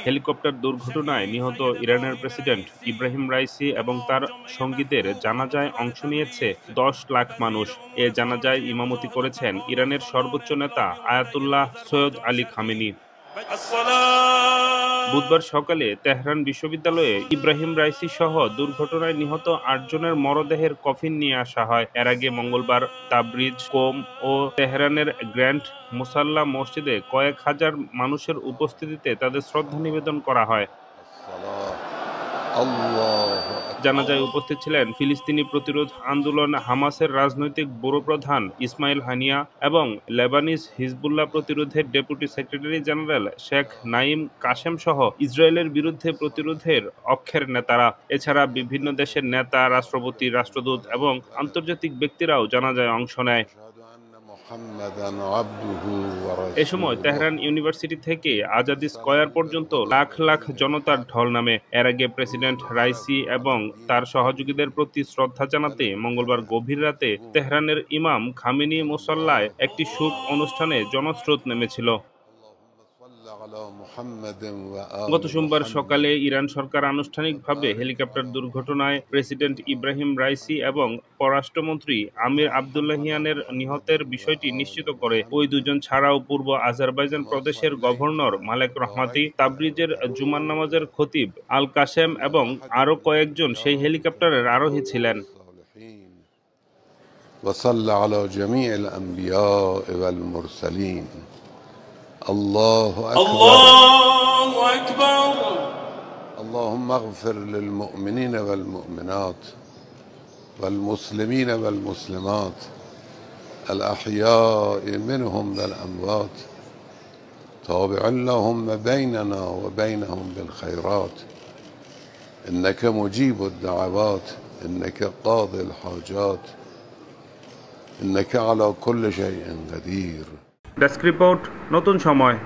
Helicopter দুর্ঘটনায় নিহত ইরানের প্রেসিডেন্ট ইব্রাহিম রাইসি এবং তার সঙ্গীদের জানাজায় অংশ নিয়েছে 10 লাখ মানুষ। এ জানাজায় ইমামতি করেছেন ইরানের সর্বোচ্চ নেতা আয়াতুল্লাহ সৈয়দ আলী খামেনি। বুধবার সকালে তেহরান বিশ্ববিদ্যালয়ে ইব্রাহিম রাইসি সহ দুর্ঘটনায় নিহত 8 জনের মরদেহের কফিন নিয়ে আসা হয়। এর আগে মঙ্গলবার তাবরিজ, কোম ও তেহরানের গ্র্যান্ড মুসাল্লা মসজিদে কয়েক হাজার মানুষের উপস্থিতিতে তাদের শ্রদ্ধা নিবেদন করা হয়। জানাজায় উপস্থিত ছিলেন ফিলিস্তিনি প্রতিরোধ আন্দোলন হামাসের রাজনৈতিক ব্যুরো প্রধান ইসমাইল হানিয়া এবং লেবানিজ হিজবুল্লাহ প্রতিরোধের deputy secretary general Sheikh Naim Kashem সহ ইসরায়েলের বিরুদ্ধে প্রতিরোধের অক্ষের নেতারা। এছাড়া বিভিন্ন দেশের নেতা, রাষ্ট্রপতি, রাষ্ট্রদূত এবং আন্তর্জাতিক ব্যক্তিরাও জানাজায় অংশ নেয়। এ সময় তেহরান ইউনিভার্সিটি থেকে আজাদি স্কয়ার পর্যন্ত লাখ লাখ জনতার ঢল নামে। এর আগে প্রেসিডেন্ট রাইসি এবং তার সহযোগীদের প্রতি শ্রদ্ধা জানাতে মঙ্গলবার গভীর রাতে তেহরানের ইমাম খামেনি মুসল্লায় একটি শোক অনুষ্ঠানে জনস্রোত নেমেছিল। গত সোমবার সকালে ইরান সরকার আনুষ্ঠানিকভাবে হেলিকপ্টার দুর্ঘটনায় প্রেসিডেন্ট ইব্রাহিম রাইসি এবং পররাষ্ট্রমন্ত্রী আমির আবদুল্লাহিয়ানের নিহতের বিষয়টি নিশ্চিত করে। ওই দুজন ছাড়াও পূর্ব আজারবাইজান প্রদেশের গভর্নর মালেক রহমাতি, তাবরিজের জুমার নামাজের খতিব আল কাশেম এবং আরও কয়েকজন সেই হেলিকপ্টারের আরোহী ছিলেন। وصلى على جميع الأنبياء والمرسلين. الله أكبر. الله أكبر. اللهم اغفر للمؤمنين والمؤمنات والمسلمين والمسلمات الأحياء منهم والأموات تابع لهم بيننا وبينهم بالخيرات إنك مجيب الدعوات إنك قاضي الحاجات إنك على كل شيء قدير. ডেস্ক রিপোর্ট, নতুন সময়।